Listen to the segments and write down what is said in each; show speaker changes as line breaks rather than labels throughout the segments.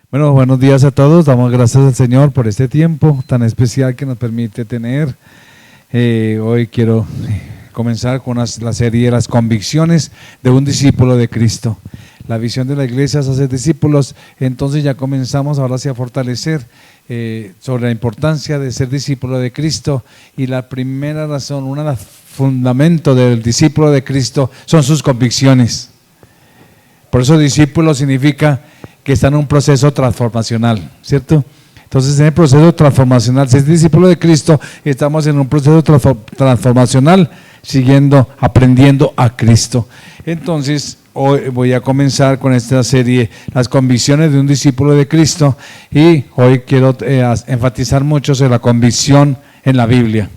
Bueno, buenos días a todos. Damos gracias al Señor por este tiempo tan especial que nos permite tener. Hoy quiero comenzar con la serie de las convicciones de un discípulo de Cristo. La visión de la iglesia es hacer discípulos, entonces ya comenzamos ahora sí a fortalecer sobre la importancia de ser discípulo de Cristo. Y la primera razón, uno de los fundamentos del discípulo de Cristo son sus convicciones. Por eso discípulo significa que está en un proceso transformacional, ¿cierto? Entonces, en el proceso transformacional, si es discípulo de Cristo, estamos en un proceso transformacional, siguiendo, aprendiendo a Cristo. Entonces, hoy voy a comenzar con esta serie, las convicciones de un discípulo de Cristo, y hoy quiero enfatizar mucho sobre la convicción en la Biblia.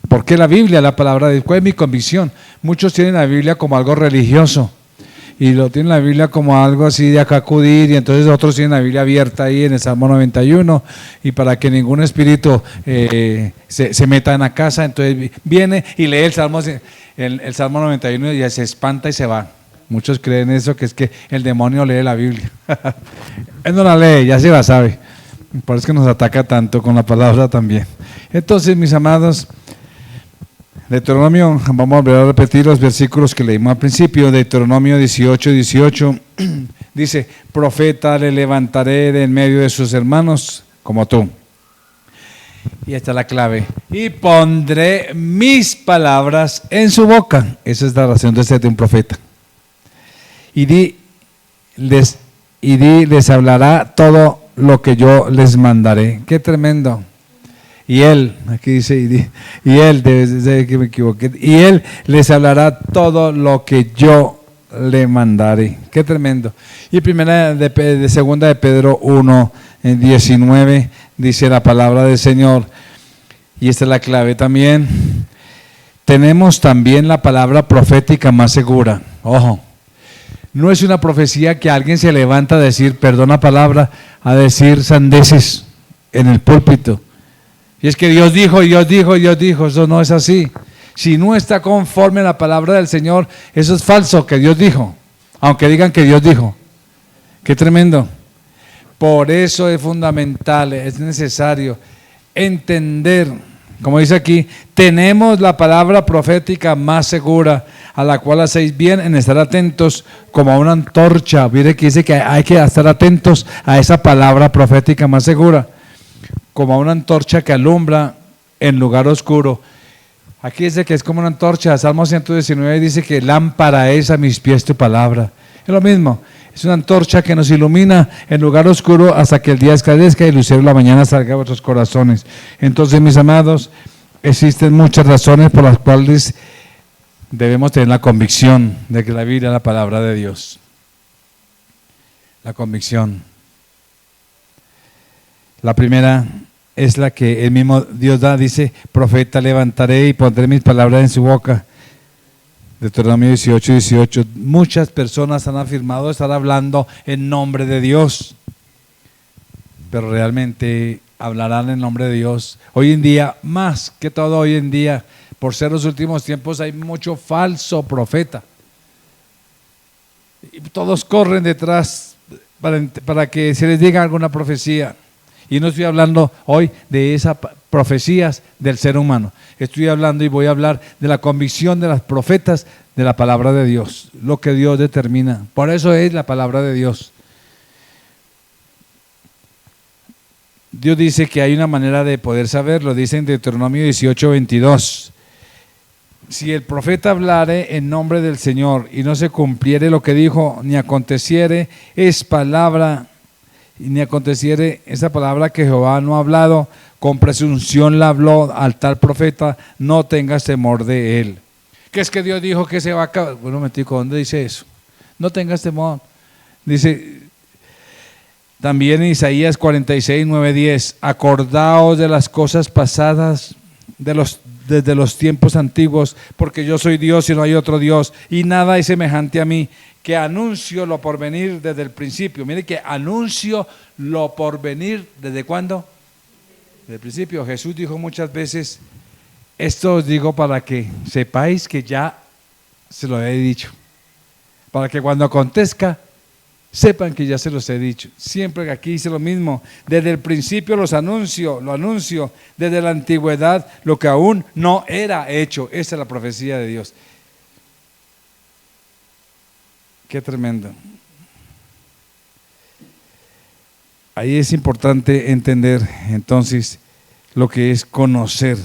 ¿Por qué la Biblia? La palabra de Dios. ¿Cuál es mi convicción? Muchos tienen la Biblia como algo religioso. Y lo tienen la Biblia como algo así de acá acudir, y entonces otros tienen la Biblia abierta ahí en el Salmo 91, y para que ningún espíritu se meta en la casa, entonces viene y lee el Salmo 91 y ya se espanta y se va. Muchos creen eso, que es que el demonio lee la Biblia. Él no la lee, ya se la sabe. Por eso es que nos ataca tanto con la palabra también. Entonces, mis amados, Deuteronomio, vamos a volver a repetir los versículos que leímos al principio. Deuteronomio 18, dice: profeta le levantaré de en medio de sus hermanos como tú. Y esta es la clave: y pondré mis palabras en su boca. Esa es la razón de ser de un profeta. Y les hablará todo lo que yo les mandaré. Qué tremendo. Y él, aquí dice, y él, desde que me equivoqué, y él les hablará todo lo que yo le mandaré. Qué tremendo. Y segunda de Pedro 1:19 dice la palabra del Señor, y esta es la clave también: tenemos también la palabra profética más segura. Ojo, no es una profecía que alguien se levanta a decir, perdona palabra, a decir sandeces en el púlpito. Y es que Dios dijo, eso no es así. Si no está conforme a la palabra del Señor, eso es falso, que Dios dijo, aunque digan que Dios dijo. Qué tremendo. Por eso es fundamental, es necesario entender, como dice aquí, tenemos la palabra profética más segura, a la cual hacéis bien en estar atentos como a una antorcha. Mire que dice que hay que estar atentos a esa palabra profética más segura, como a una antorcha que alumbra en lugar oscuro. Aquí dice que es como una antorcha. Salmo 119 dice que lámpara es a mis pies tu palabra. Es lo mismo, es una antorcha que nos ilumina en lugar oscuro hasta que el día esclarezca y el lucero de la mañana salga a vuestros corazones. Entonces, mis amados, existen muchas razones por las cuales debemos tener la convicción de que la Biblia es la palabra de Dios. La convicción. La primera es la que el mismo Dios da, dice: profeta levantaré y pondré mis palabras en su boca. Deuteronomio 18. Muchas personas han afirmado estar hablando en nombre de Dios, pero realmente hablarán en nombre de Dios. Hoy en día, más que todo hoy en día, por ser los últimos tiempos, hay mucho falso profeta. Y todos corren detrás para que se les diga alguna profecía. Y no estoy hablando hoy de esas profecías del ser humano. Estoy hablando y voy a hablar de la convicción de las profetas de la palabra de Dios, lo que Dios determina. Por eso es la palabra de Dios. Dios dice que hay una manera de poder saberlo, dice en Deuteronomio 18:22. Si el profeta hablare en nombre del Señor y no se cumpliere lo que dijo, ni aconteciere, es palabra, y ni aconteciere esa palabra que Jehová no ha hablado, con presunción la habló al tal profeta, no tengas temor de él. ¿Qué es que Dios dijo que se va a acabar? Bueno, me digo, ¿dónde dice eso? No tengas temor. Dice también en Isaías 46:9-10, acordaos de las cosas pasadas desde los tiempos antiguos, porque yo soy Dios y no hay otro Dios, y nada es semejante a mí, que anuncio lo porvenir desde el principio. Mire que anuncio lo porvenir, ¿desde cuándo? Desde el principio. Jesús dijo muchas veces, esto os digo para que sepáis que ya se lo he dicho, para que cuando acontezca Sepan que ya se los he dicho. Siempre aquí hice lo mismo. Desde el principio lo anuncio. Desde la antigüedad, lo que aún no era hecho. Esa es la profecía de Dios. Qué tremendo. Ahí es importante entender entonces lo que es conocer.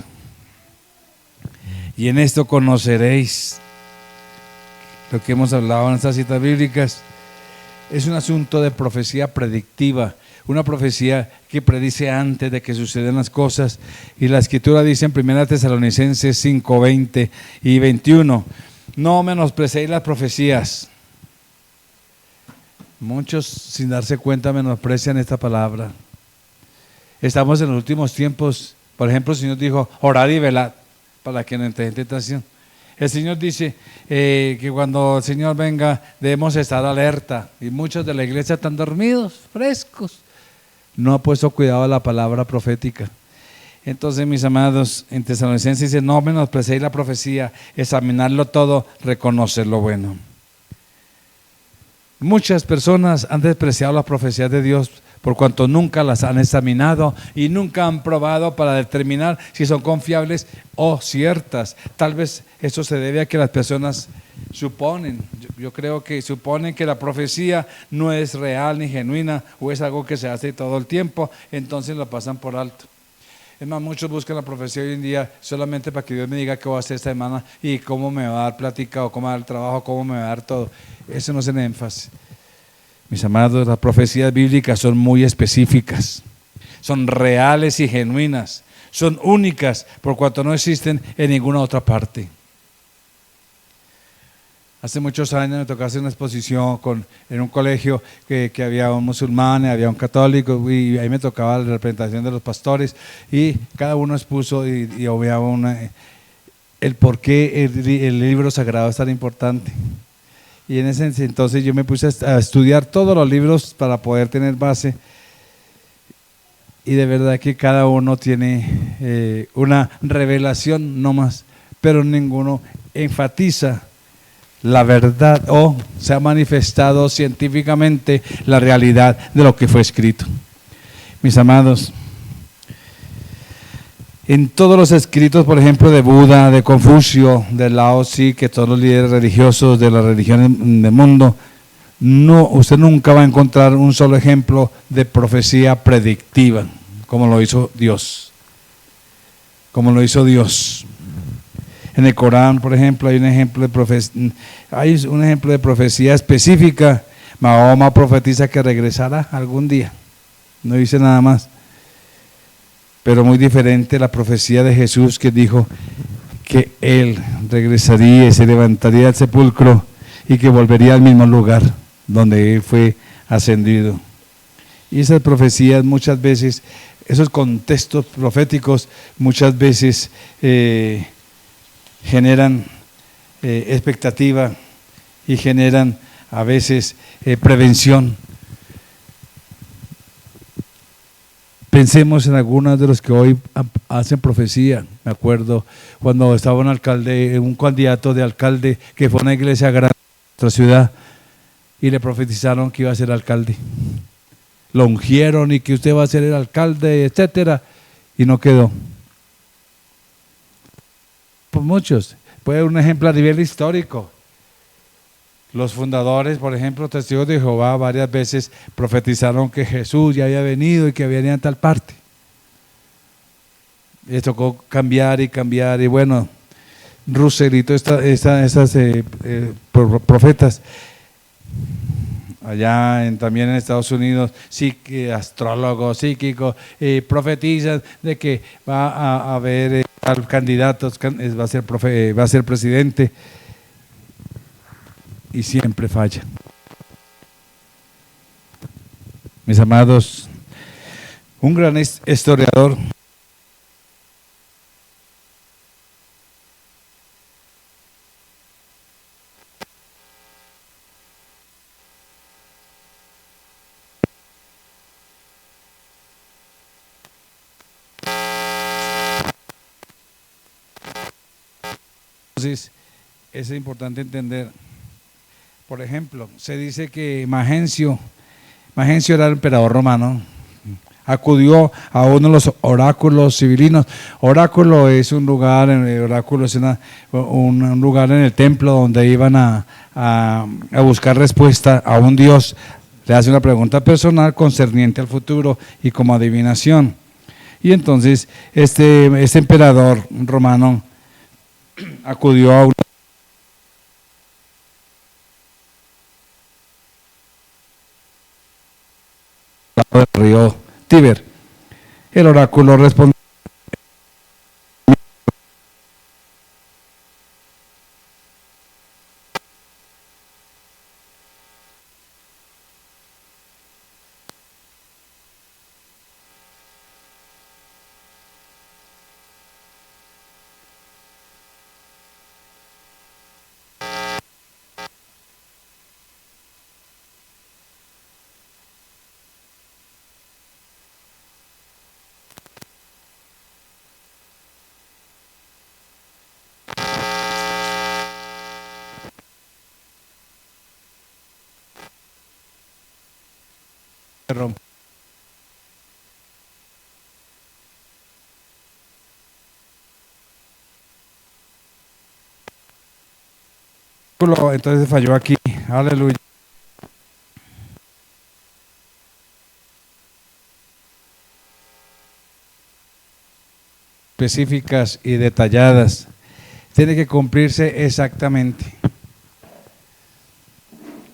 Y en esto conoceréis lo que hemos hablado en estas citas bíblicas. Es un asunto de profecía predictiva, una profecía que predice antes de que sucedan las cosas. Y la Escritura dice en 1 Tesalonicenses 5, 20 y 21, no menosprecéis las profecías. Muchos sin darse cuenta menosprecian esta palabra. Estamos en los últimos tiempos. Por ejemplo, el Señor dijo, orad y velad para que no entréis en tentación. El Señor dice que cuando el Señor venga debemos estar alerta. Y muchos de la iglesia están dormidos, frescos. No ha puesto cuidado a la palabra profética. Entonces, mis amados, en Tesalonicenses dice, no menosprecéis la profecía, examinarlo todo, reconocer lo bueno. Muchas personas han despreciado las profecías de Dios por cuanto nunca las han examinado y nunca han probado para determinar si son confiables o ciertas. Tal vez eso se debe a que las personas suponen, yo creo que suponen que la profecía no es real ni genuina o es algo que se hace todo el tiempo, entonces lo pasan por alto. Es más, muchos buscan la profecía hoy en día solamente para que Dios me diga qué voy a hacer esta semana y cómo me va a dar plática o cómo me va a dar trabajo, cómo me va a dar todo. Eso no es el énfasis. Mis amados, las profecías bíblicas son muy específicas, son reales y genuinas, son únicas por cuanto no existen en ninguna otra parte. Hace muchos años me tocó hacer una exposición en un colegio que había un musulmán, había un católico y ahí me tocaba la representación de los pastores y cada uno expuso y obviaba el por qué el libro sagrado es tan importante. Y en ese entonces yo me puse a estudiar todos los libros para poder tener base. Y de verdad que cada uno tiene una revelación no más, pero ninguno enfatiza la verdad o se ha manifestado científicamente la realidad de lo que fue escrito. Mis amados, en todos los escritos, por ejemplo, de Buda, de Confucio, de Lao Tzu, que todos los líderes religiosos de las religiones del mundo, usted nunca va a encontrar un solo ejemplo de profecía predictiva, como lo hizo Dios. Como lo hizo Dios. En el Corán, por ejemplo, hay un ejemplo de profecía específica. Mahoma profetiza que regresará algún día. No dice nada más. Pero muy diferente la profecía de Jesús que dijo que Él regresaría y se levantaría del sepulcro y que volvería al mismo lugar donde Él fue ascendido. Y esas profecías muchas veces, esos contextos proféticos muchas veces generan expectativa y generan a veces prevención. Pensemos en algunos de los que hoy hacen profecía. Me acuerdo cuando estaba un candidato de alcalde que fue a una iglesia grande de nuestra ciudad y le profetizaron que iba a ser alcalde. Lo ungieron y que usted va a ser el alcalde, etcétera, y no quedó. Por muchos. Puede ser un ejemplo a nivel histórico. Los fundadores, por ejemplo, testigos de Jehová, varias veces profetizaron que Jesús ya había venido y que venía en tal parte. Les tocó cambiar y bueno, Russell y todas estas profetas, allá también en Estados Unidos, astrólogos, psíquicos, profetizan de que va a haber candidatos, va a ser presidente. Y siempre falla. Mis amados, un gran historiador entonces es importante entender. Por ejemplo, se dice que Magencio era el emperador romano, acudió a uno de los oráculos civilinos. Oráculo es un lugar, oráculo es un lugar en el templo donde iban a buscar respuesta a un dios. Le hace una pregunta personal concerniente al futuro y como adivinación. Y entonces este emperador romano acudió a un del río Tíber. El oráculo respondió: entonces falló aquí. Aleluya. Específicas y detalladas. Tiene que cumplirse exactamente.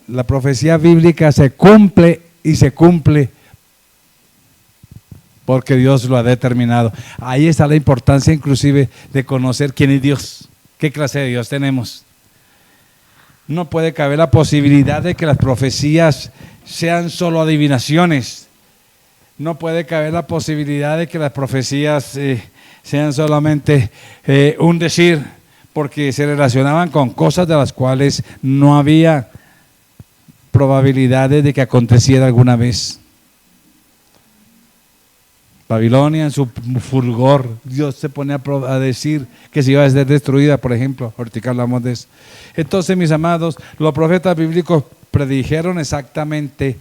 La profecía bíblica se cumple y se cumple porque Dios lo ha determinado. Ahí está la importancia inclusive de conocer quién es Dios, qué clase de Dios tenemos. No puede caber la posibilidad de que las profecías sean solo adivinaciones. No puede caber la posibilidad de que las profecías sean solamente un decir, porque se relacionaban con cosas de las cuales no había probabilidades de que aconteciera alguna vez. Babilonia en su fulgor, Dios se pone a decir que se iba a ser destruida, por ejemplo. Ahorita hablamos de eso. Entonces, mis amados, los profetas bíblicos predijeron exactamente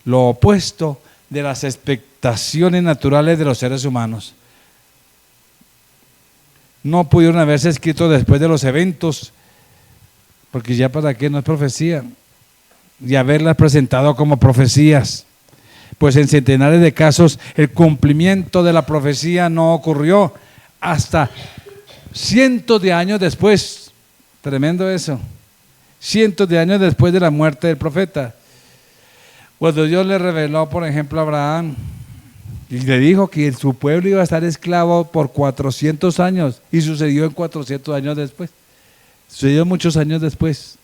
lo opuesto de las expectaciones naturales de los seres humanos. No pudieron haberse escrito después de los eventos, porque ya para qué no es profecía, y haberlas presentado como profecías. Pues en centenares de casos el cumplimiento de la profecía no ocurrió hasta cientos de años después. Tremendo eso. Cientos de años después de la muerte del profeta. Cuando Dios le reveló, por ejemplo, a Abraham y le dijo que su pueblo iba a estar esclavo por 400 años, y sucedió en 400 años después. Sucedió muchos años después.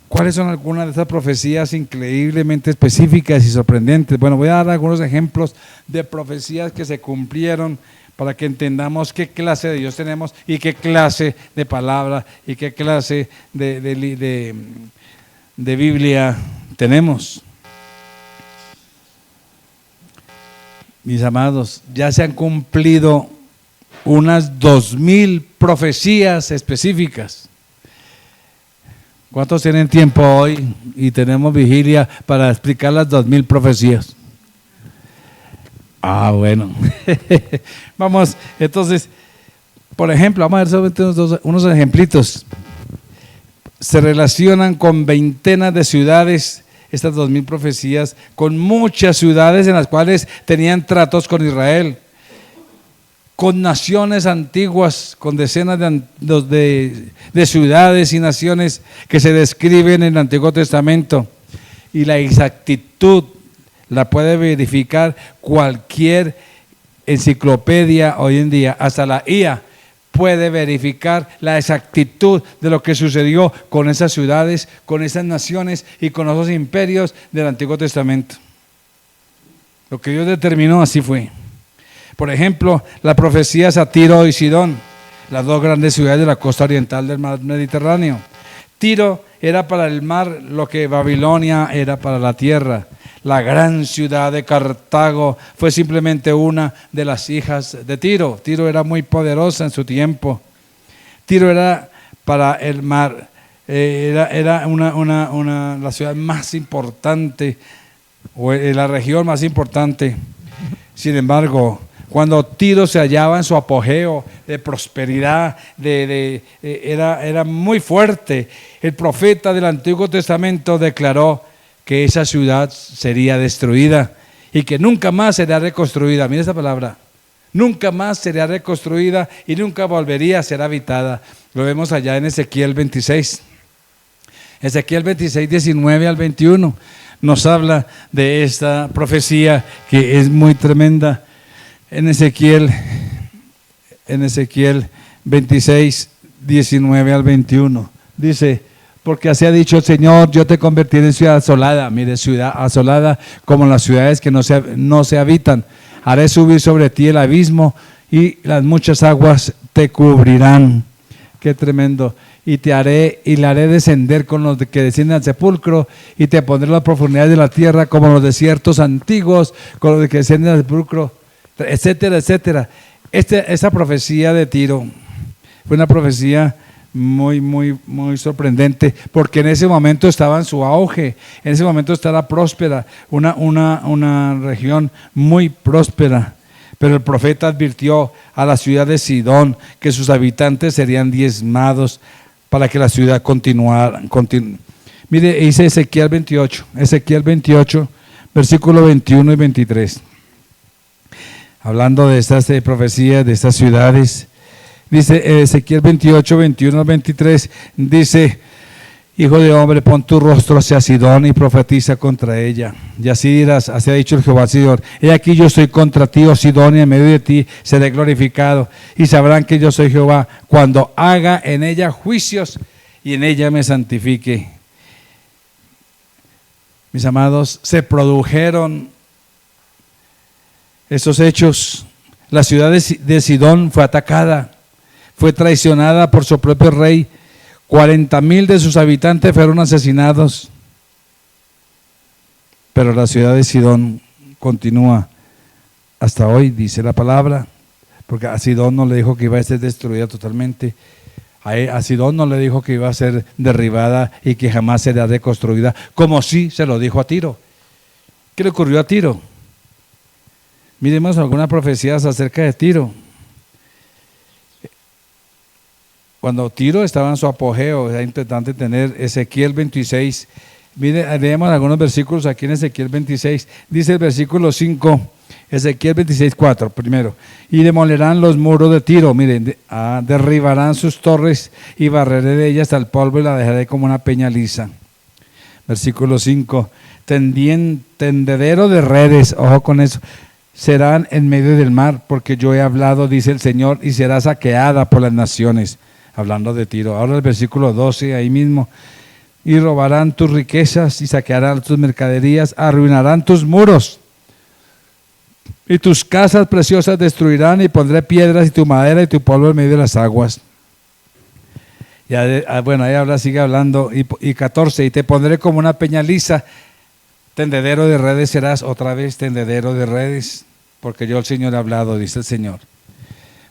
¿Cuáles son algunas de esas profecías increíblemente específicas y sorprendentes? Bueno, voy a dar algunos ejemplos de profecías que se cumplieron para que entendamos qué clase de Dios tenemos y qué clase de palabra y qué clase de Biblia tenemos. Mis amados, ya se han cumplido unas 2000 profecías específicas. ¿Cuántos tienen tiempo hoy y tenemos vigilia para explicar las 2000 profecías? Bueno. Vamos, entonces, por ejemplo, vamos a ver solamente unos ejemplitos. Se relacionan con veintenas de ciudades, estas 2000 profecías, con muchas ciudades en las cuales tenían tratos con Israel, con naciones antiguas, con decenas de ciudades y naciones que se describen en el Antiguo Testamento. Y la exactitud la puede verificar cualquier enciclopedia hoy en día, hasta la IA puede verificar la exactitud de lo que sucedió con esas ciudades, con esas naciones y con esos imperios del Antiguo Testamento. Lo que Dios determinó, así fue. Por ejemplo, la profecía a Tiro y Sidón, las dos grandes ciudades de la costa oriental del mar Mediterráneo. Tiro era para el mar lo que Babilonia era para la tierra. La gran ciudad de Cartago fue simplemente una de las hijas de Tiro. Tiro era muy poderosa en su tiempo. Tiro era para el mar era la ciudad más importante, o la región más importante. Sin embargo, cuando Tiro se hallaba en su apogeo de prosperidad, era muy fuerte, el profeta del Antiguo Testamento declaró que esa ciudad sería destruida y que nunca más sería reconstruida. Mira esa palabra, nunca más sería reconstruida y nunca volvería a ser habitada. Lo vemos allá en Ezequiel 26. Ezequiel 26, 19 al 21 nos habla de esta profecía que es muy tremenda. En Ezequiel 26, 19 al 21 dice: porque así ha dicho el Señor, yo te convertiré en ciudad asolada. Mire, ciudad asolada como las ciudades que no se habitan. Haré subir sobre ti el abismo y las muchas aguas te cubrirán. Qué tremendo. Y la haré descender con los que descienden al sepulcro, y te pondré en las profundidades de la tierra como los desiertos antiguos, con los que descienden al sepulcro, etcétera, etcétera. Esa profecía de Tiro fue una profecía muy, muy, muy sorprendente, porque en ese momento estaba en su auge, en ese momento estaba próspera, una región muy próspera. Pero el profeta advirtió a la ciudad de Sidón que sus habitantes serían diezmados para que la ciudad continuara. Mire, dice Ezequiel 28, versículo 21 y 23. Hablando de estas profecías, de estas ciudades, dice Ezequiel 28, 21 al 23, dice: hijo de hombre, pon tu rostro hacia Sidón y profetiza contra ella. Y así dirás: así ha dicho el Jehová Sidón, he aquí yo estoy contra ti, oh Sidón, y en medio de ti seré glorificado. Y sabrán que yo soy Jehová cuando haga en ella juicios y en ella me santifique. Mis amados, se produjeron estos hechos. La ciudad de Sidón fue atacada, fue traicionada por su propio rey. 40,000 de sus habitantes fueron asesinados, pero la ciudad de Sidón continúa hasta hoy, dice la palabra, porque a Sidón no le dijo que iba a ser destruida totalmente, a Sidón no le dijo que iba a ser derribada y que jamás sería reconstruida, como sí se lo dijo a Tiro. ¿Qué le ocurrió a Tiro? Miremos algunas profecías acerca de Tiro. Cuando Tiro estaba en su apogeo, era importante tener Ezequiel 26. Mire, leemos algunos versículos aquí en Ezequiel 26. Dice el versículo 5, Ezequiel 26, 4, primero. Y demolerán los muros de Tiro, miren, derribarán sus torres y barreré de ellas al polvo y la dejaré como una peña lisa. Versículo 5, tendedero de redes, ojo con eso, serán en medio del mar, porque yo he hablado, dice el Señor, y será saqueada por las naciones. Hablando de Tiro. Ahora el versículo 12, ahí mismo: y robarán tus riquezas y saquearán tus mercaderías, arruinarán tus muros y tus casas preciosas destruirán, y pondré piedras y tu madera y tu polvo en medio de las aguas. Bueno, ahí habla, sigue hablando. Y 14, y te pondré como una peña lisa, tendedero de redes serás, otra vez tendedero de redes, porque yo el Señor he hablado, dice el Señor.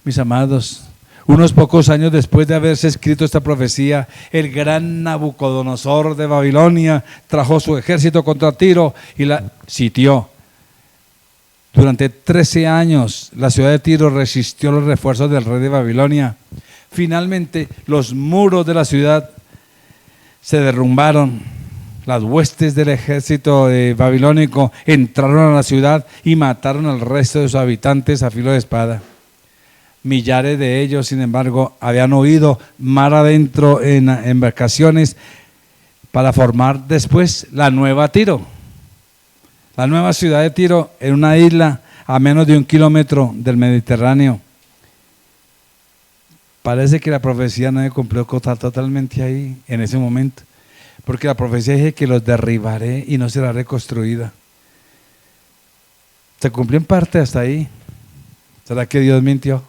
Mis amados, unos pocos años después de haberse escrito esta profecía, el gran Nabucodonosor de Babilonia trajo su ejército contra Tiro y la sitió. Durante 13 años la ciudad de Tiro resistió los refuerzos del rey de Babilonia. Finalmente los muros de la ciudad se derrumbaron. Las huestes del ejército babilónico entraron a la ciudad y mataron al resto de sus habitantes a filo de espada. Millares de ellos, sin embargo, habían huido mar adentro en embarcaciones para formar después la nueva Tiro. La nueva ciudad de Tiro en una isla a menos de 1 kilómetro del Mediterráneo. Parece que la profecía no se cumplió totalmente ahí, en ese momento, porque la profecía dice que los derribaré y no será reconstruida. Se cumplió en parte hasta ahí. ¿Será que Dios mintió?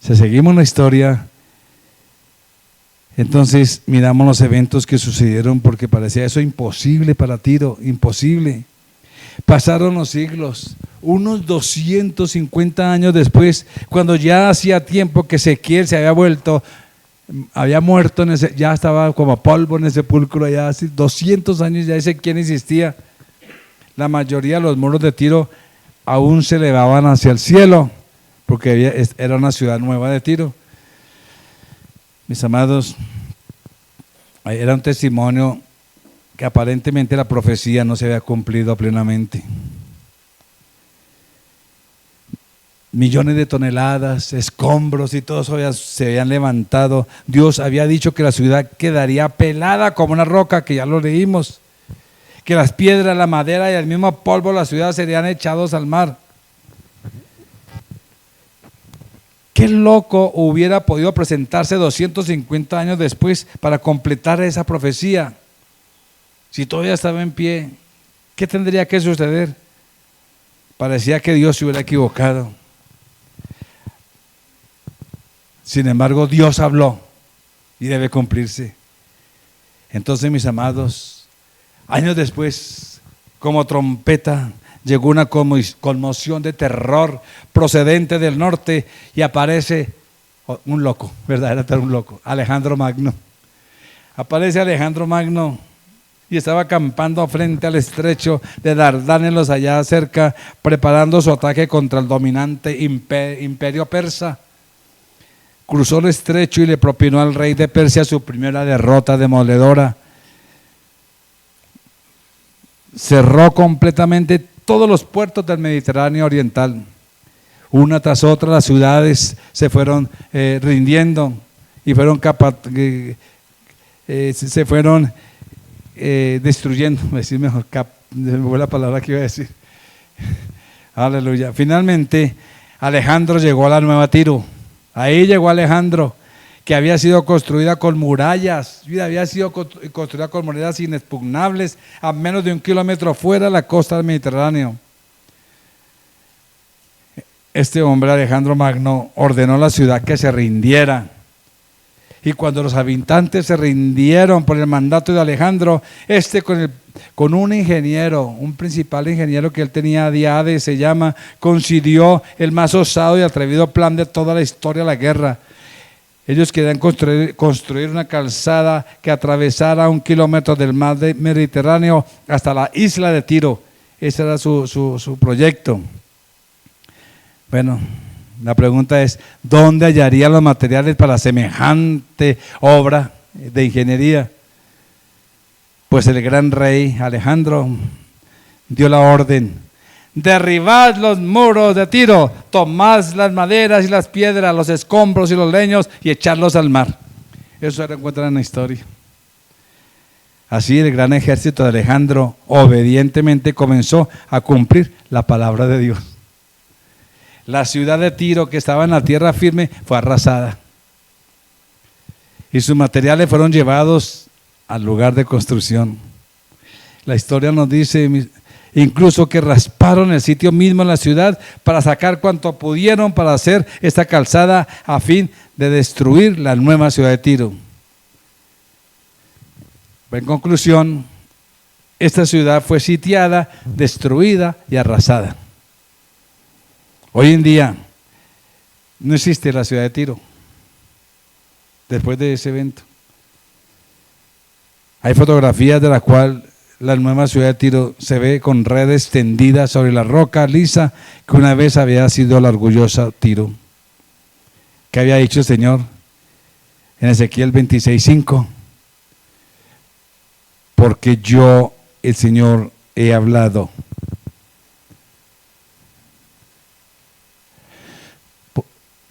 Si seguimos la historia, entonces miramos los eventos que sucedieron, porque parecía eso imposible para Tiro, imposible. Pasaron los siglos, unos 250 años después, cuando ya hacía tiempo que Ezequiel se había vuelto había muerto, ya estaba como polvo en el sepulcro, ya hace 200 años, ya ese quién existía. La mayoría de los muros de Tiro aún se elevaban hacia el cielo, porque era una ciudad nueva de Tiro. Mis amados, era un testimonio que aparentemente la profecía no se había cumplido plenamente. Millones de toneladas, escombros y todo eso se habían levantado. Dios había dicho que la ciudad quedaría pelada como una roca, que ya lo leímos. Que las piedras, la madera y el mismo polvo de la ciudad serían echados al mar. ¿Qué loco hubiera podido presentarse 250 años después para completar esa profecía? Si todavía estaba en pie, ¿qué tendría que suceder? Parecía que Dios se hubiera equivocado. Sin embargo, Dios habló y debe cumplirse. Entonces, mis amados, años después, como trompeta, llegó una conmoción de terror procedente del norte y aparece un loco, ¿verdad? Era un loco, Alejandro Magno. Aparece Alejandro Magno y estaba acampando frente al estrecho de Dardanelos allá cerca, preparando su ataque contra el dominante imperio persa. Cruzó el estrecho y le propinó al rey de Persia su primera derrota demoledora. Cerró completamente todos los puertos del Mediterráneo oriental. Una tras otra las ciudades se fueron rindiendo y se fueron destruyendo. Decir mejor, me fue la palabra que iba a decir. Aleluya. Finalmente Alejandro llegó a la Nueva Tiro. Ahí llegó Alejandro, que había sido construida con murallas, había sido construida con murallas inexpugnables a menos de 1 kilómetro fuera de la costa del Mediterráneo. Este hombre, Alejandro Magno, ordenó a la ciudad que se rindiera. Y cuando los habitantes se rindieron por el mandato de Alejandro, con un ingeniero, un principal ingeniero que él tenía, Diade se llama, concibió el más osado y atrevido plan de toda la historia de la guerra. Ellos querían construir una calzada que atravesara 1 kilómetro del mar Mediterráneo hasta la isla de Tiro. Ese era su proyecto. Bueno, la pregunta es, ¿dónde hallarían los materiales para semejante obra de ingeniería? Pues el gran rey Alejandro dio la orden: derribad los muros de Tiro, tomad las maderas y las piedras, los escombros y los leños y echadlos al mar. Eso se encuentra en la historia. Así el gran ejército de Alejandro obedientemente comenzó a cumplir la palabra de Dios. La ciudad de Tiro, que estaba en la tierra firme, fue arrasada. Y sus materiales fueron llevados al lugar de construcción. La historia nos dice incluso que rasparon el sitio mismo en la ciudad para sacar cuanto pudieron para hacer esta calzada a fin de destruir la nueva ciudad de Tiro. En conclusión, esta ciudad fue sitiada, destruida y arrasada. Hoy en día no existe la ciudad de Tiro después de ese evento. Hay fotografías de la cual la nueva ciudad de Tiro se ve con redes tendidas sobre la roca lisa que una vez había sido la orgullosa Tiro. ¿Qué había dicho el Señor en Ezequiel 26:5? Porque yo, el Señor, he hablado.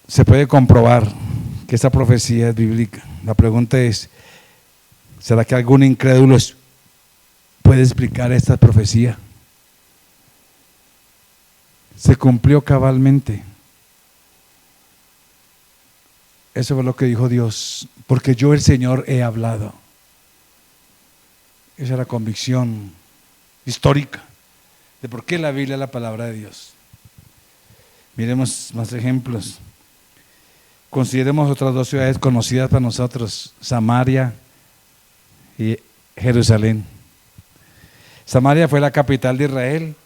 Se puede comprobar que esta profecía es bíblica. La pregunta es, ¿será que algún incrédulo puede explicar esta profecía? Se cumplió cabalmente. Eso fue lo que dijo Dios, porque yo el Señor he hablado. Esa es la convicción histórica de por qué la Biblia es la palabra de Dios. Miremos más ejemplos. Consideremos otras 2 ciudades conocidas para nosotros, Samaria y Jerusalén. Samaria fue la capital de Israel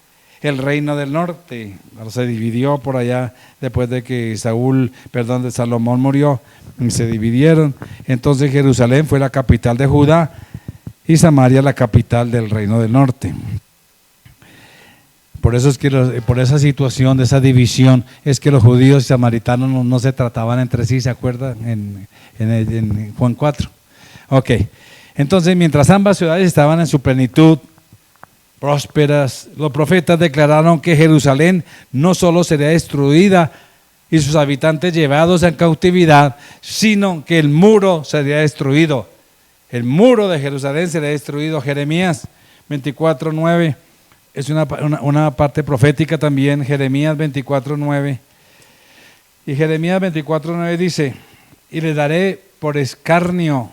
el reino del norte. Se dividió por allá después de que de Salomón murió, y se dividieron. Entonces Jerusalén fue la capital de Judá y Samaria la capital del reino del norte. Por eso es que por esa situación de esa división es que los judíos y samaritanos no se trataban entre sí, ¿se acuerdan? En Juan 4. Ok, entonces mientras ambas ciudades estaban en su plenitud, prósperas, los profetas declararon que Jerusalén no solo sería destruida y sus habitantes llevados en cautividad, sino que el muro sería destruido. El muro de Jerusalén sería destruido. Jeremías 24:9 es una parte profética también. Jeremías 24:9. Y Jeremías 24:9 dice: y les daré por escarnio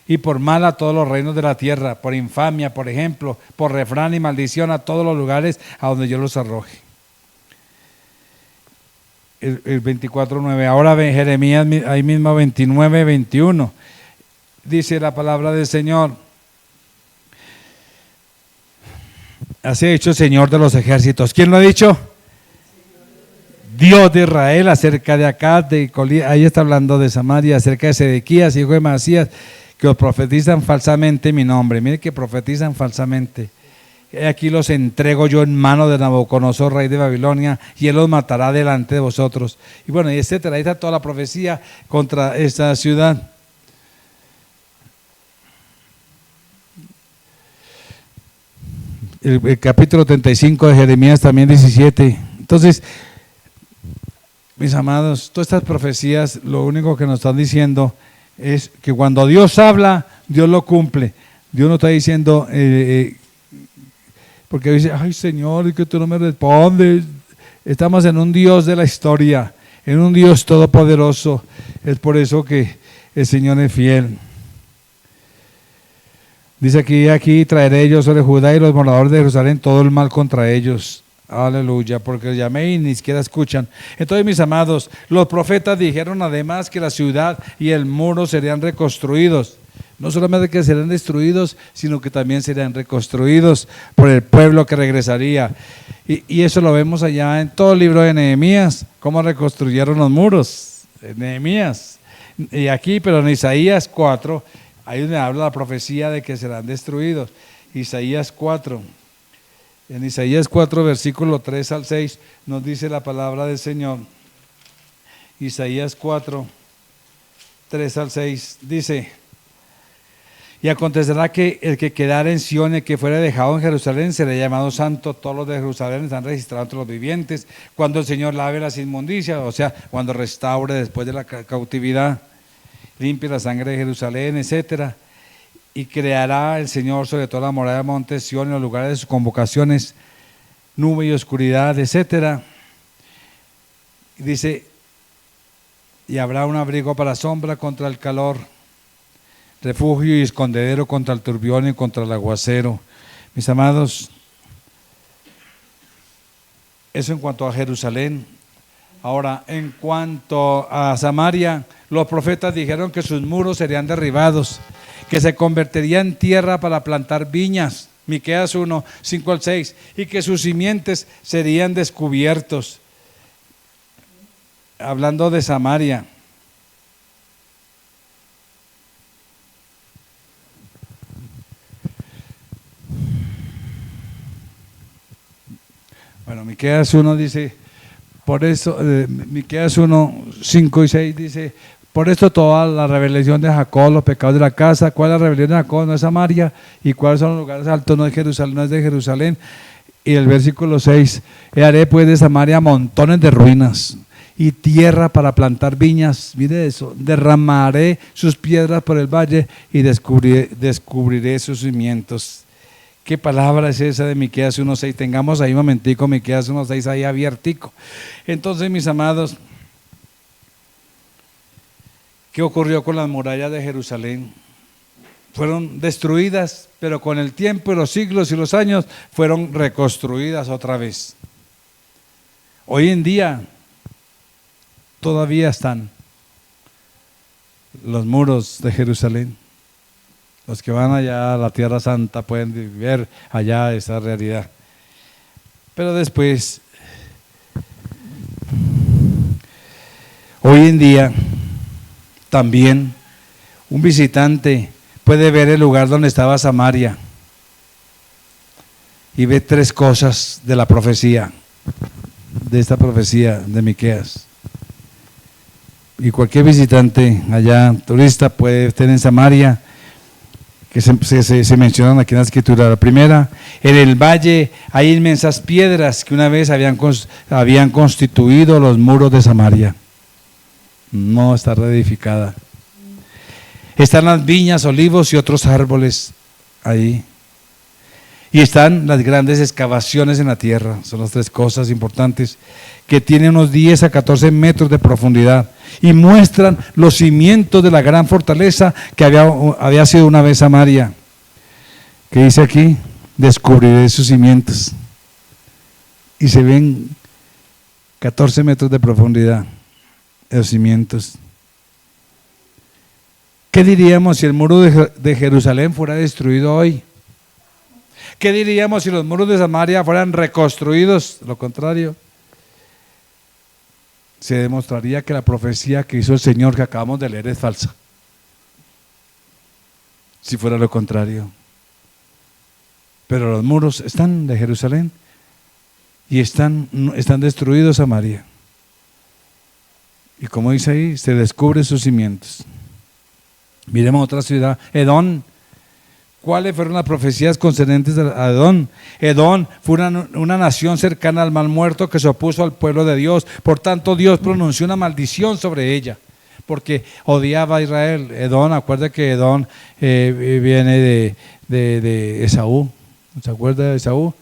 y por mal a todos los reinos de la tierra, por infamia, por ejemplo, por refrán y maldición a todos los lugares a donde yo los arroje. El 24:9. Ahora ve Jeremías, ahí mismo 29:21. Dice la palabra del Señor: así ha dicho el Señor de los ejércitos. ¿Quién lo ha dicho? Dios de Israel, acerca de acá, ahí está hablando de Samaria, acerca de Sedequías, hijo de Masías, que os profetizan falsamente mi nombre. Mire que profetizan falsamente. Aquí los entrego yo en mano de Nabucodonosor, rey de Babilonia, y él los matará delante de vosotros. Y bueno, y etcétera. Ahí está toda la profecía contra esta ciudad. El capítulo 35 de Jeremías también 17. Entonces, mis amados, todas estas profecías lo único que nos están diciendo es que cuando Dios habla, Dios lo cumple. Dios no está diciendo, porque dice, ay Señor, es que tú no me respondes. Estamos en un Dios de la historia, en un Dios todopoderoso. Es por eso que el Señor es fiel. Dice aquí traeré yo sobre Judá y los moradores de Jerusalén todo el mal contra ellos. Aleluya, porque llamé y ni siquiera escuchan. Entonces, mis amados, los profetas dijeron además que la ciudad y el muro serían reconstruidos. No solamente que serían destruidos, sino que también serían reconstruidos por el pueblo que regresaría. Y eso lo vemos allá en todo el libro de Nehemías, cómo reconstruyeron los muros. Nehemías. Y aquí, pero en Isaías 4, ahí donde habla la profecía de que serán destruidos. Isaías 4. En Isaías 4, versículo 3 al 6, nos dice la palabra del Señor. Isaías 4, 3 al 6, dice: y acontecerá que el que quedara en Sión, el que fuera dejado en Jerusalén, será llamado santo. Todos los de Jerusalén están registrados entre los vivientes. Cuando el Señor lave las inmundicias, o sea, cuando restaure después de la cautividad, limpie la sangre de Jerusalén, etcétera. Y creará el Señor sobre toda la morada de monte Sión, en los lugares de sus convocaciones, nube y oscuridad, etcétera. Y dice: y habrá un abrigo para sombra contra el calor, refugio y escondedero contra el turbión y contra el aguacero. Mis amados, eso en cuanto a Jerusalén. Ahora, en cuanto a Samaria, los profetas dijeron que sus muros serían derribados, que se convertiría en tierra para plantar viñas, Miqueas 1, 5 al 6, y que sus simientes serían descubiertos. Hablando de Samaria. Bueno, Miqueas 1 dice, por eso, Miqueas 1, 5 y 6 dice: por esto toda la rebelión de Jacob, los pecados de la casa. ¿Cuál es la rebelión de Jacob? No es Samaria. ¿Y cuáles son los lugares altos? No es Jerusalén, no es de Jerusalén. Y el versículo 6: y haré pues de Samaria montones de ruinas y tierra para plantar viñas. Mire eso: derramaré sus piedras por el valle y descubriré sus cimientos. ¿Qué palabra es esa de Miqueas 1.6? Tengamos ahí un momentico Miqueas 1.6 ahí abiertico. Entonces, mis amados, ¿qué ocurrió con las murallas de Jerusalén? Fueron destruidas, pero con el tiempo y los siglos y los años fueron reconstruidas otra vez. Hoy en día todavía están los muros de Jerusalén. Los que van allá a la Tierra Santa pueden ver allá esa realidad. Pero después, hoy en día, también un visitante puede ver el lugar donde estaba Samaria y ve tres cosas de la profecía, de esta profecía de Miqueas. Y cualquier visitante allá, turista, puede estar en Samaria, que se mencionan aquí en la escritura. La primera, en el valle hay inmensas piedras que una vez habían constituido los muros de Samaria. No está reedificada. Están las viñas, olivos y otros árboles ahí. Y están las grandes excavaciones en la tierra. Son las tres cosas importantes, que tienen unos 10 a 14 metros de profundidad y muestran los cimientos de la gran fortaleza que había sido una vez Samaria. Que dice aquí, descubriré sus cimientos. Y se ven 14 metros de profundidad de los cimientos. ¿Qué diríamos si el muro de Jerusalén fuera destruido hoy? ¿Qué diríamos si los muros de Samaria fueran reconstruidos? Lo contrario, se demostraría que la profecía que hizo el Señor que acabamos de leer es falsa. Si fuera lo contrario. Pero los muros están de Jerusalén y están destruidos Samaria. Y como dice ahí, se descubren sus cimientos. Miremos otra ciudad, Edom. ¿Cuáles fueron las profecías concernientes a Edom? Edom fue una nación cercana al mal muerto que se opuso al pueblo de Dios. Por tanto, Dios pronunció una maldición sobre ella, porque odiaba a Israel. Edom, acuerda que Edom viene de Esaú. ¿Se acuerda de Esaú?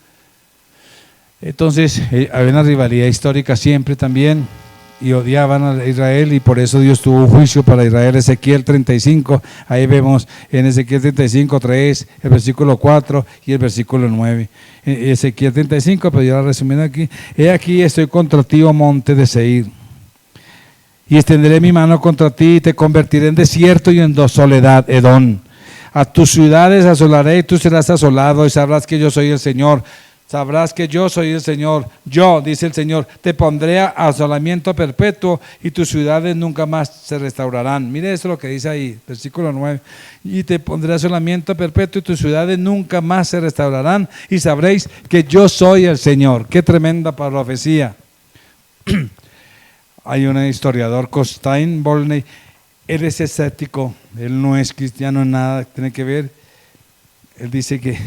Entonces, había una rivalidad histórica siempre también, y odiaban a Israel, y por eso Dios tuvo un juicio para Israel. Ezequiel 35, ahí vemos en Ezequiel 35, 3, el versículo 4 y el versículo 9. Ezequiel 35, pero ya resumiendo aquí, he aquí estoy contra ti, oh monte de Seir, y extenderé mi mano contra ti y te convertiré en desierto y en soledad, Edom. A tus ciudades asolaré y tú serás asolado, y sabrás que yo soy el Señor. Sabrás que yo soy el Señor. Yo, dice el Señor, te pondré a asolamiento perpetuo y tus ciudades nunca más se restaurarán. Mire eso lo que dice ahí, versículo 9. Y te pondré a asolamiento perpetuo y tus ciudades nunca más se restaurarán y sabréis que yo soy el Señor. Qué tremenda profecía. Hay un historiador, Costain Volney, él es escéptico, él no es cristiano, nada tiene que ver. Él dice que...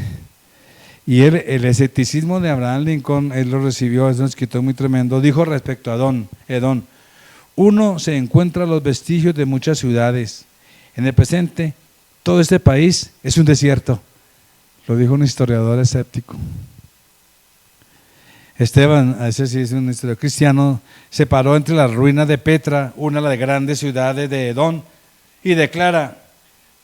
Y el escepticismo de Abraham Lincoln, él lo recibió, es un escritor muy tremendo. Dijo respecto a Edom: uno se encuentra los vestigios de muchas ciudades. En el presente, todo este país es un desierto. Lo dijo un historiador escéptico. Esteban, ese sí es un historiador cristiano, se paró entre las ruinas de Petra, una de las grandes ciudades de Edom, y declara,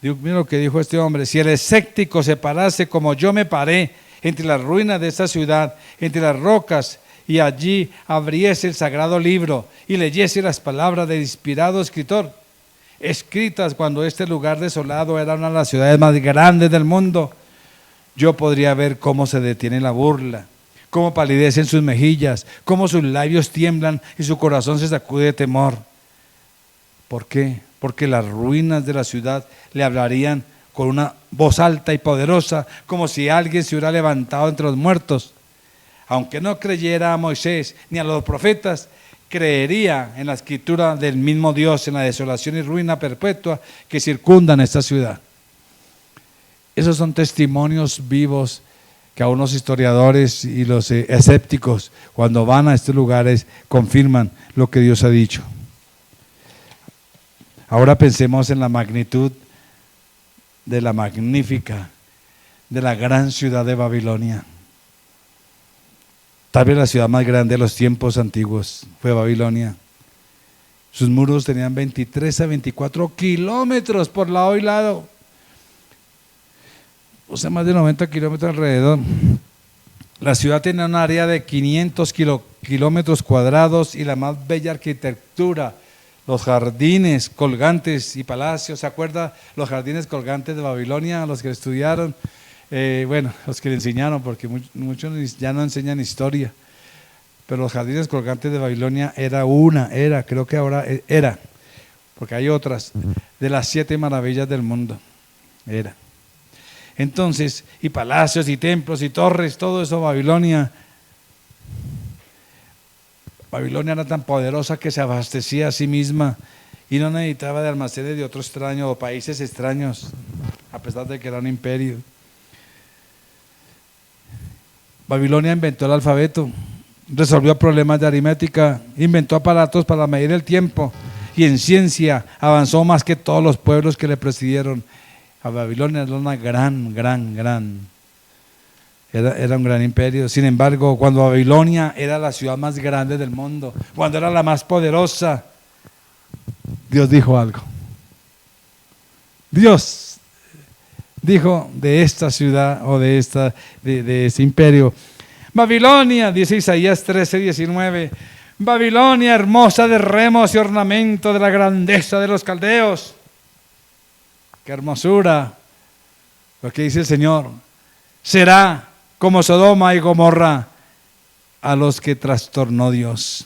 mira lo que dijo este hombre: si el escéptico se parase como yo me paré entre las ruinas de esta ciudad, entre las rocas, y allí abriese el sagrado libro y leyese las palabras del inspirado escritor, escritas cuando este lugar desolado era una de las ciudades más grandes del mundo, yo podría ver cómo se detiene la burla, cómo palidecen sus mejillas, cómo sus labios tiemblan y su corazón se sacude de temor. ¿Por qué? Porque las ruinas de la ciudad le hablarían con una voz alta y poderosa, como si alguien se hubiera levantado entre los muertos. Aunque no creyera a Moisés ni a los profetas, creería en la escritura del mismo Dios, en la desolación y ruina perpetua que circundan esta ciudad. Esos son testimonios vivos que a unos historiadores y los escépticos, cuando van a estos lugares, confirman lo que Dios ha dicho. Ahora pensemos en la magnitud de la magnífica, de la gran ciudad de Babilonia. Tal vez la ciudad más grande de los tiempos antiguos fue Babilonia. Sus muros tenían 23 a 24 kilómetros por lado y lado. O sea, más de 90 kilómetros alrededor. La ciudad tenía un área de 500 kilómetros cuadrados y la más bella arquitectura. Los jardines colgantes y palacios, ¿se acuerda? Los jardines colgantes de Babilonia, los que estudiaron, Bueno, los que le enseñaron, porque muchos ya no enseñan historia, pero los jardines colgantes de Babilonia creo que ahora era, porque hay otras, de las 7 maravillas del mundo, era. Entonces, y palacios y templos y torres, todo eso Babilonia era tan poderosa que se abastecía a sí misma y no necesitaba de almacenes de otro extraño o países extraños, a pesar de que era un imperio. Babilonia inventó el alfabeto, resolvió problemas de aritmética, inventó aparatos para medir el tiempo y en ciencia avanzó más que todos los pueblos que le precedieron. A Babilonia era una era un gran imperio. Sin embargo, cuando Babilonia era la ciudad más grande del mundo, cuando era la más poderosa, Dios dijo algo. Dios dijo de esta ciudad o de ese imperio: Babilonia, dice Isaías 13:19, Babilonia hermosa de remos y ornamento de la grandeza de los caldeos. Qué hermosura. Lo que dice el Señor: será como Sodoma y Gomorra a los que trastornó Dios.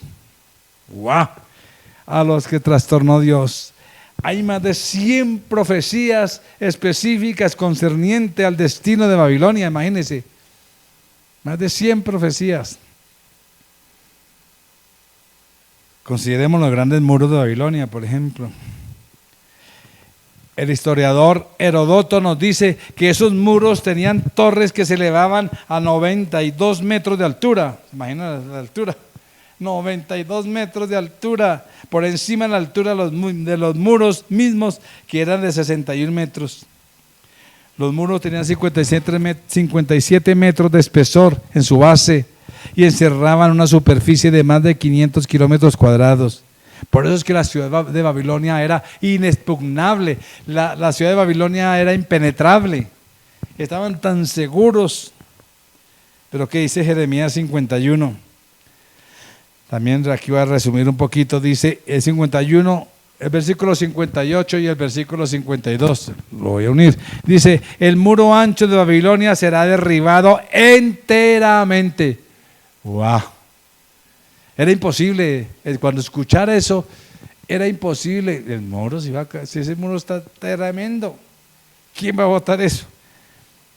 ¡Wow! A los que trastornó Dios. Hay más de 100 profecías específicas concernientes al destino de Babilonia, imagínense. Más de 100 profecías. Consideremos los grandes muros de Babilonia, por ejemplo. El historiador Heródoto nos dice que esos muros tenían torres que se elevaban a 92 metros de altura. Imagina la altura. 92 metros de altura, por encima de la altura de los muros mismos, que eran de 61 metros. Los muros tenían 57 metros de espesor en su base y encerraban una superficie de más de 500 kilómetros cuadrados. Por eso es que la ciudad de Babilonia era inexpugnable, la ciudad de Babilonia era impenetrable, estaban tan seguros. Pero ¿qué dice Jeremías 51? También aquí voy a resumir un poquito, dice el 51, el versículo 58 y el versículo 52, lo voy a unir. Dice: el muro ancho de Babilonia será derribado enteramente. ¡Wow! Era imposible, cuando escuchara eso, era imposible. El muro, si ese muro está tremendo, ¿quién va a botar eso?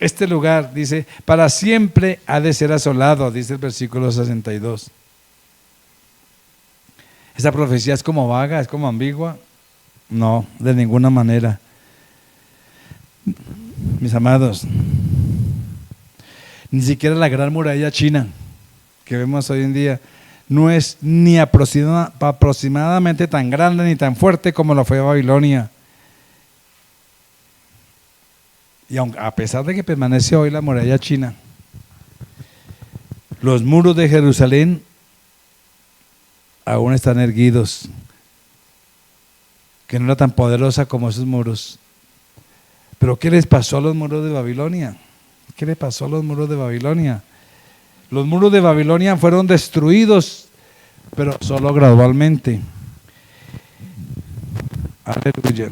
Este lugar, dice, para siempre ha de ser asolado, dice el versículo 62. ¿Esa profecía es como vaga, es como ambigua? No, de ninguna manera. Mis amados, ni siquiera la gran muralla china que vemos hoy en día no es ni aproximadamente tan grande ni tan fuerte como lo fue Babilonia. Y a pesar de que permanece hoy la muralla china, los muros de Jerusalén aún están erguidos, que no era tan poderosa como esos muros. Pero ¿qué les pasó a los muros de Babilonia? ¿Qué le pasó a los muros de Babilonia? Los muros de Babilonia fueron destruidos, pero solo gradualmente. Aleluya.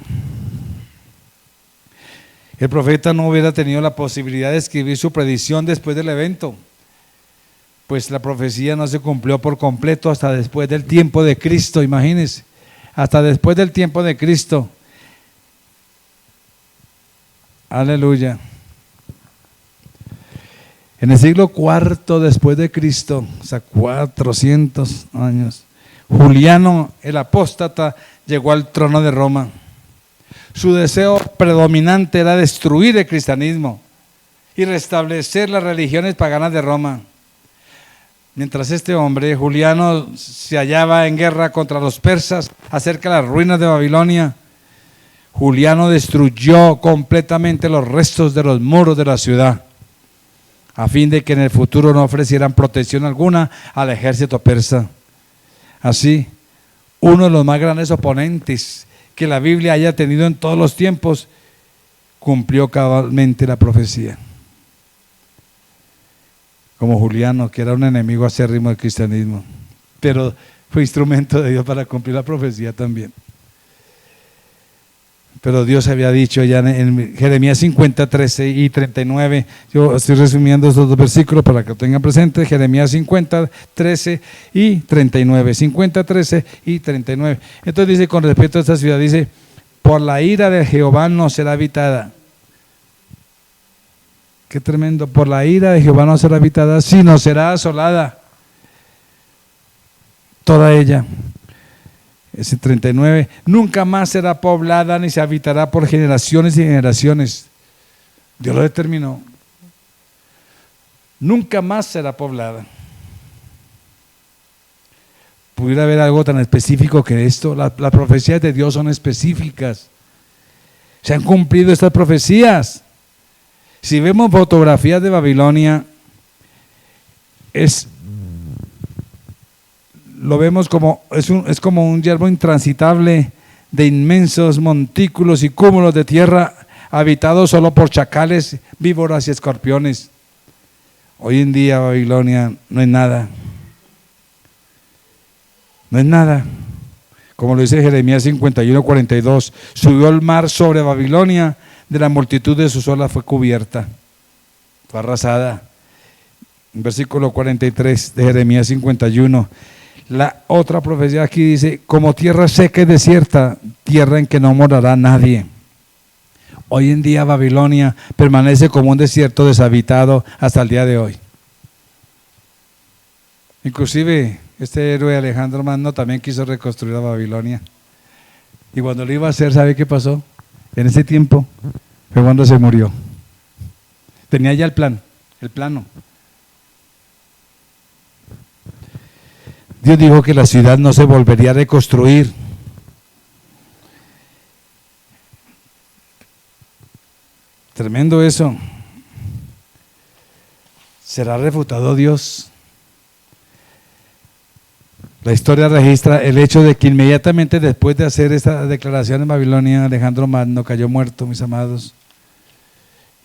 El profeta no hubiera tenido la posibilidad de escribir su predicción después del evento, pues la profecía no se cumplió por completo hasta después del tiempo de Cristo, imagínense, hasta después del tiempo de Cristo. Aleluya. En el siglo IV después de Cristo, o sea, 400 años, Juliano el apóstata llegó al trono de Roma. Su deseo predominante era destruir el cristianismo y restablecer las religiones paganas de Roma. Mientras este hombre, Juliano, se hallaba en guerra contra los persas acerca de las ruinas de Babilonia, Juliano destruyó completamente los restos de los muros de la ciudad, a fin de que en el futuro no ofrecieran protección alguna al ejército persa. Así, uno de los más grandes oponentes que la Biblia haya tenido en todos los tiempos cumplió cabalmente la profecía. Como Juliano, que era un enemigo acérrimo del cristianismo, pero fue instrumento de Dios para cumplir la profecía también. Pero Dios había dicho ya en Jeremías 50, 13 y 39, yo estoy resumiendo estos dos versículos para que lo tengan presente, Jeremías 50, 13 y 39, 50, 13 y 39. Entonces dice, con respecto a esta ciudad, dice, por la ira de Jehová no será habitada. Qué tremendo, por la ira de Jehová no será habitada, sino será asolada toda ella. Ese 39, nunca más será poblada ni se habitará por generaciones y generaciones. Dios lo determinó. Nunca más será poblada. ¿Pudiera haber algo tan específico que esto? Las profecías de Dios son específicas. Se han cumplido estas profecías. Si vemos fotografías de Babilonia, lo vemos como es como un yermo intransitable de inmensos montículos y cúmulos de tierra habitados solo por chacales, víboras y escorpiones. Hoy en día Babilonia no es nada. No es nada. Como lo dice Jeremías 51, 42, subió el mar sobre Babilonia, de la multitud de sus olas fue cubierta, fue arrasada. Versículo 43 de Jeremías 51. La otra profecía aquí dice, como tierra seca y desierta, tierra en que no morará nadie. Hoy en día Babilonia permanece como un desierto deshabitado hasta el día de hoy. Inclusive este héroe Alejandro Magno también quiso reconstruir a Babilonia. Y cuando lo iba a hacer, ¿sabe qué pasó? En ese tiempo fue cuando se murió. Tenía ya el plano. Dios dijo que la ciudad no se volvería a reconstruir. Tremendo eso. ¿Será refutado Dios? La historia registra el hecho de que inmediatamente después de hacer esta declaración en Babilonia, Alejandro Magno cayó muerto, mis amados.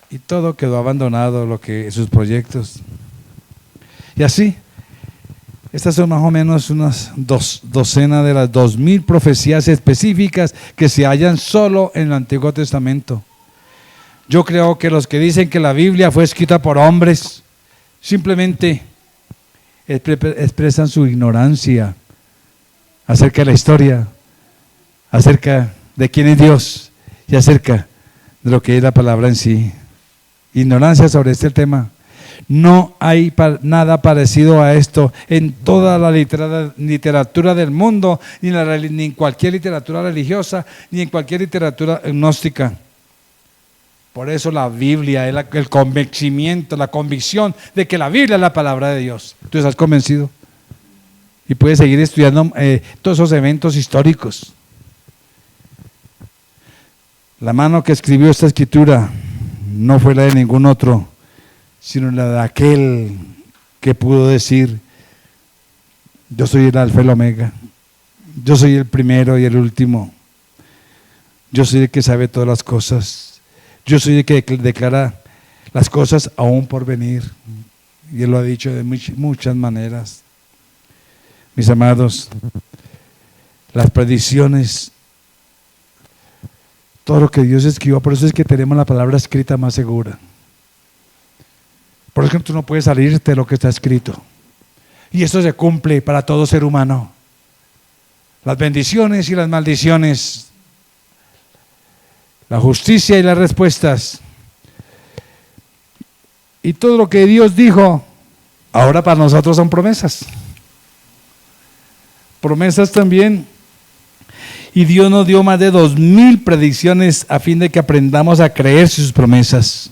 Y todo quedó abandonado, sus proyectos. Y así, estas son más o menos unas docenas de las 2000 profecías específicas que se hallan solo en el Antiguo Testamento. Yo creo que los que dicen que la Biblia fue escrita por hombres, simplemente expresan su ignorancia acerca de la historia, acerca de quién es Dios y acerca de lo que es la palabra en sí. Ignorancia sobre este tema. No hay nada parecido a esto en toda la literatura del mundo, ni en cualquier literatura religiosa, ni en cualquier literatura gnóstica. Por eso la Biblia es el convencimiento, la convicción de que la Biblia es la palabra de Dios. ¿Tú estás convencido? Y puedes seguir estudiando todos esos eventos históricos. La mano que escribió esta escritura no fue la de ningún otro, sino la de aquel que pudo decir: yo soy el alfa y el omega, yo soy el primero y el último, yo soy el que sabe todas las cosas, yo soy el que declara las cosas aún por venir. Y Él lo ha dicho de muchas maneras. Mis amados, las predicciones, todo lo que Dios escribió, por eso es que tenemos la palabra escrita más segura. Por eso tú no puedes salirte de lo que está escrito. Y esto se cumple para todo ser humano. Las bendiciones y las maldiciones, la justicia y las respuestas. Y todo lo que Dios dijo, ahora para nosotros son promesas. Promesas también. Y Dios nos dio más de 2000 predicciones a fin de que aprendamos a creer sus promesas.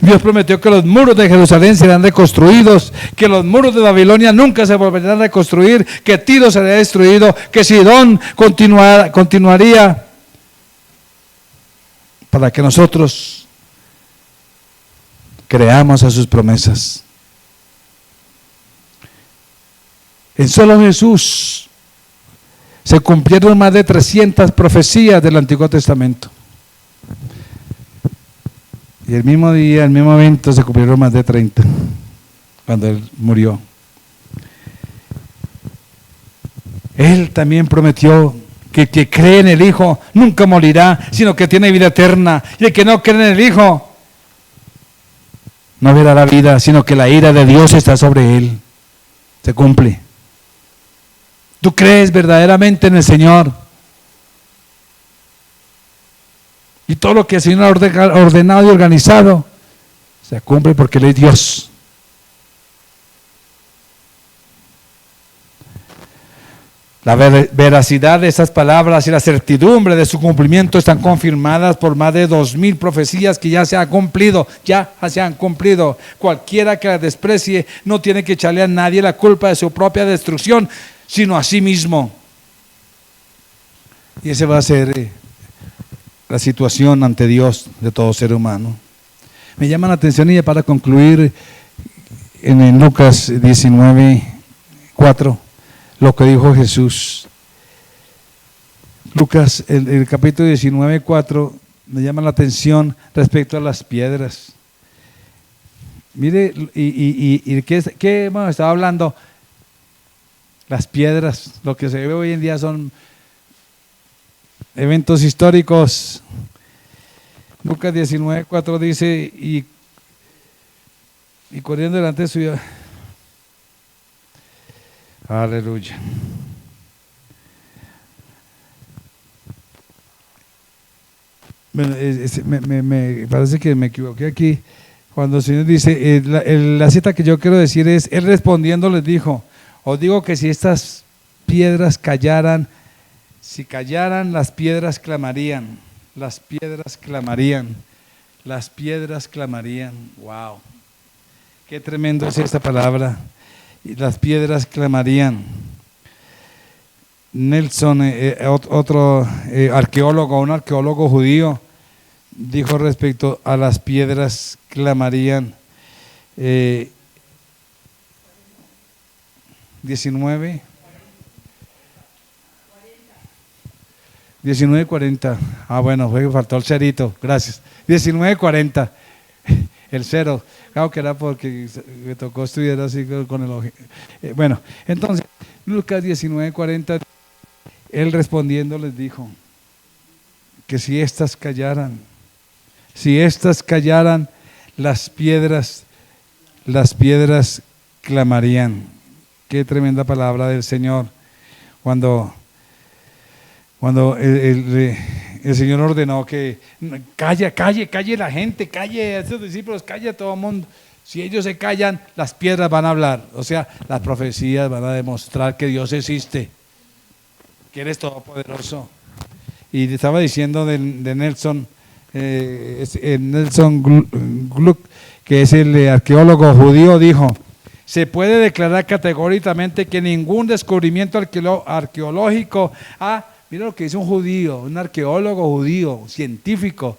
Dios prometió que los muros de Jerusalén serán reconstruidos, que los muros de Babilonia nunca se volverán a reconstruir, que Tiro será destruido, que Sidón continuaría, para que nosotros creamos a sus promesas. En solo Jesús se cumplieron más de 300 profecías del Antiguo Testamento. Y el mismo día, el mismo evento, se cumplieron más de 30 cuando Él murió. Él también prometió que el que cree en el Hijo nunca morirá, sino que tiene vida eterna. Y el que no cree en el Hijo no verá la vida, sino que la ira de Dios está sobre él. Se cumple. ¿Tú crees verdaderamente en el Señor? Y todo lo que el Señor ha ordenado y organizado se cumple porque Él es Dios. La veracidad de esas palabras y la certidumbre de su cumplimiento están confirmadas por más de 2000 profecías que ya se han cumplido, Cualquiera que las desprecie no tiene que echarle a nadie la culpa de su propia destrucción, sino a sí mismo. Y esa va a ser la situación ante Dios de todo ser humano. Me llama la atención, y para concluir, en Lucas 19:4, lo que dijo Jesús. Lucas, el capítulo 19:4, me llama la atención respecto a las piedras. Mire, ¿qué hemos estado hablando? Las piedras, lo que se ve hoy en día son eventos históricos. Lucas 19:4 dice, y corriendo delante de su vida. Aleluya. Bueno, me parece que me equivoqué aquí. Cuando el Señor dice, la cita que yo quiero decir es, Él respondiendo les dijo, os digo que si estas piedras callaran, si callaran, las piedras clamarían, las piedras clamarían, las piedras clamarían. Wow, qué tremendo es esta palabra. Y las piedras clamarían. Nelson, otro arqueólogo, un arqueólogo judío, dijo respecto a las piedras clamarían. 19:40. Bueno, faltó el cerito, gracias. 19:40. El cero, claro que era porque me tocó estudiar así con el ojo. Bueno, entonces, Lucas 19:40, Él respondiendo les dijo que si estas callaran, las piedras clamarían. Qué tremenda palabra del Señor. Cuando el Señor ordenó que calle la gente, calle a sus discípulos, calle a todo el mundo. Si ellos se callan, las piedras van a hablar. O sea, las profecías van a demostrar que Dios existe, que Él es todopoderoso. Y estaba diciendo de Nelson Gluck, que es el arqueólogo judío, dijo: se puede declarar categóricamente que ningún descubrimiento arqueológico mira lo que dice un judío, un arqueólogo judío, científico.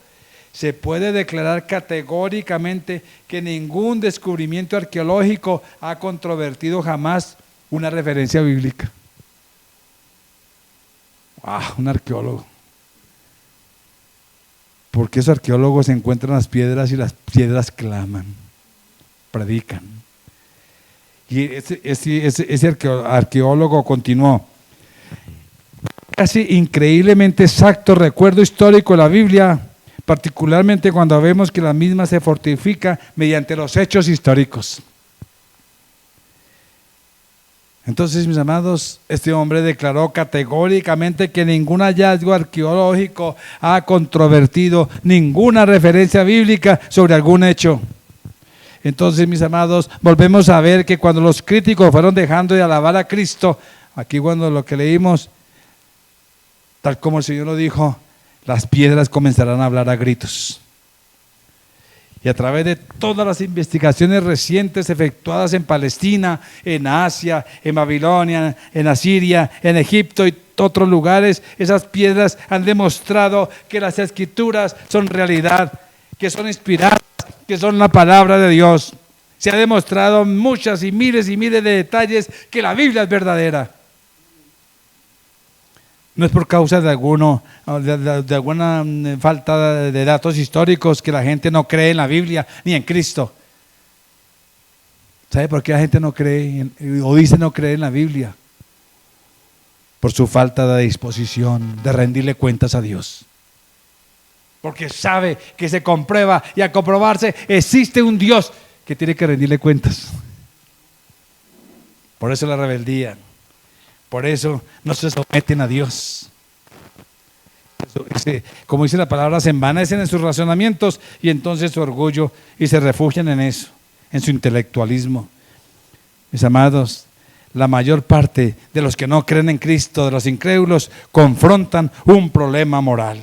Se puede declarar categóricamente que ningún descubrimiento arqueológico ha controvertido jamás una referencia bíblica. Un arqueólogo. Porque esos arqueólogos encuentran las piedras y las piedras claman, predican. Y ese arqueólogo continuó: casi increíblemente exacto recuerdo histórico de la Biblia, particularmente cuando vemos que la misma se fortifica mediante los hechos históricos. Entonces, mis amados, este hombre declaró categóricamente que ningún hallazgo arqueológico ha controvertido ninguna referencia bíblica sobre algún hecho. Entonces, mis amados, volvemos a ver que cuando los críticos fueron dejando de alabar a Cristo, aquí cuando lo que leímos, tal como el Señor lo dijo, las piedras comenzarán a hablar a gritos. Y a través de todas las investigaciones recientes efectuadas en Palestina, en Asia, en Babilonia, en Asiria, en Egipto y otros lugares, esas piedras han demostrado que las Escrituras son realidad, que son inspiradas, que son la palabra de Dios. Se ha demostrado muchas y miles de detalles que la Biblia es verdadera. No es por causa de alguna falta de datos históricos que la gente no cree en la Biblia ni en Cristo. ¿Sabe por qué la gente no cree o dice no creer en la Biblia? por su falta de disposición de rendirle cuentas a Dios. Porque sabe que se comprueba y al comprobarse existe un Dios que tiene que rendirle cuentas. Por eso la rebeldía, por eso no se someten a Dios. Como dice la palabra, se envanecen en sus razonamientos y entonces su orgullo y se refugian en eso, en su intelectualismo. Mis amados, la mayor parte de los que no creen en Cristo, de los incrédulos, confrontan un problema moral.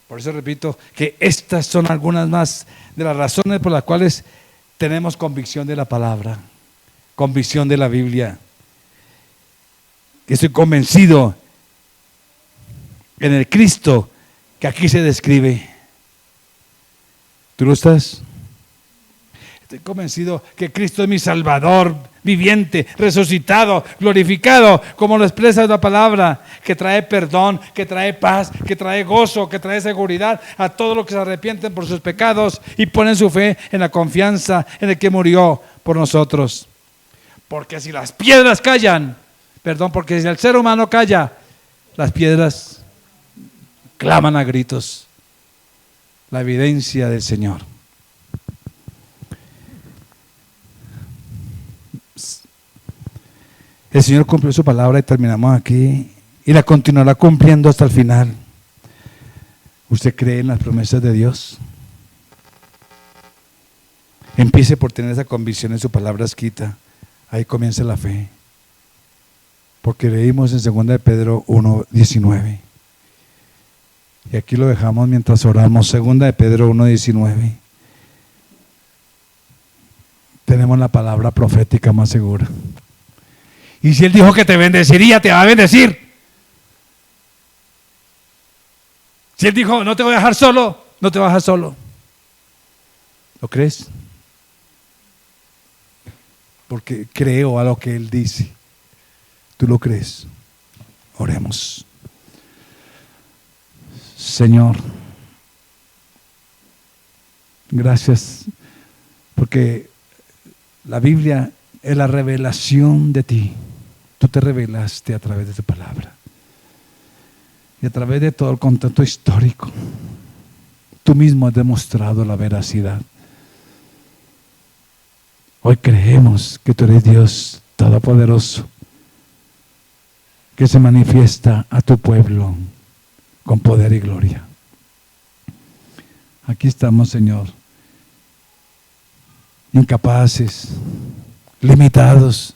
Por eso repito que estas son algunas más de las razones por las cuales tenemos convicción de la palabra, convicción de la Biblia. Que estoy convencido en el Cristo que aquí se describe. ¿Tú lo estás? Estoy convencido que Cristo es mi Salvador viviente, resucitado, glorificado, como lo expresa la palabra, que trae perdón, que trae paz, que trae gozo, que trae seguridad a todos los que se arrepienten por sus pecados y ponen su fe en la confianza en el que murió por nosotros. Porque si las piedras callan, porque si el ser humano calla, las piedras claman a gritos la evidencia del Señor. El Señor cumplió su palabra y terminamos aquí y la continuará cumpliendo hasta el final. ¿Usted cree en las promesas de Dios? Empiece por tener esa convicción en su palabra escrita. Ahí comienza la fe. Porque leímos en 2 de Pedro 1:19. Y aquí lo dejamos mientras oramos. 2 de Pedro 1:19. Tenemos la palabra profética más segura. Y si Él dijo que te bendeciría, te va a bendecir. Si Él dijo, no te voy a dejar solo, no te va a dejar solo. ¿Lo crees? Porque creo a lo que Él dice. ¿Tú lo crees? Oremos. Señor, gracias porque la Biblia es la revelación de ti. Tú te revelaste a través de tu palabra y a través de todo el contexto histórico. Tú mismo has demostrado la veracidad. Hoy creemos que tú eres Dios Todopoderoso, que se manifiesta a tu pueblo con poder y gloria. Aquí estamos, Señor, incapaces, limitados.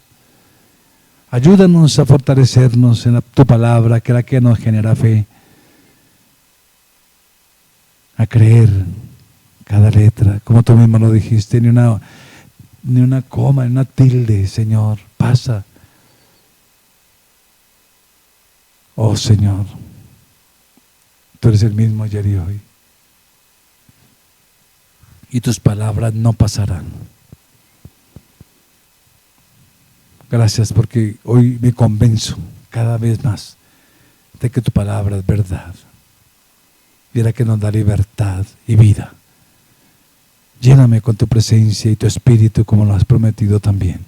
Ayúdanos a fortalecernos en tu palabra, que es la que nos genera fe, a creer cada letra, como tú mismo lo dijiste, ni una coma, ni una tilde, Señor, pasa. Oh Señor, tú eres el mismo ayer y hoy, y tus palabras no pasarán. Gracias porque hoy me convenzo cada vez más de que tu palabra es verdad y la que nos da libertad y vida. Lléname con tu presencia y tu espíritu como lo has prometido también,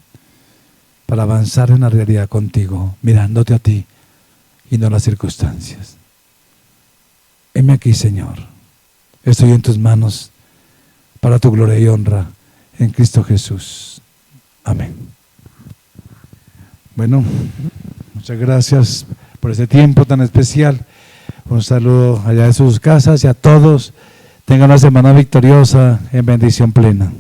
para avanzar en la realidad contigo, mirándote a ti y no las circunstancias. Heme aquí, Señor. Estoy en tus manos para tu gloria y honra en Cristo Jesús. Amén. Bueno, muchas gracias por este tiempo tan especial. Un saludo allá de sus casas y a todos. Tengan una semana victoriosa en bendición plena.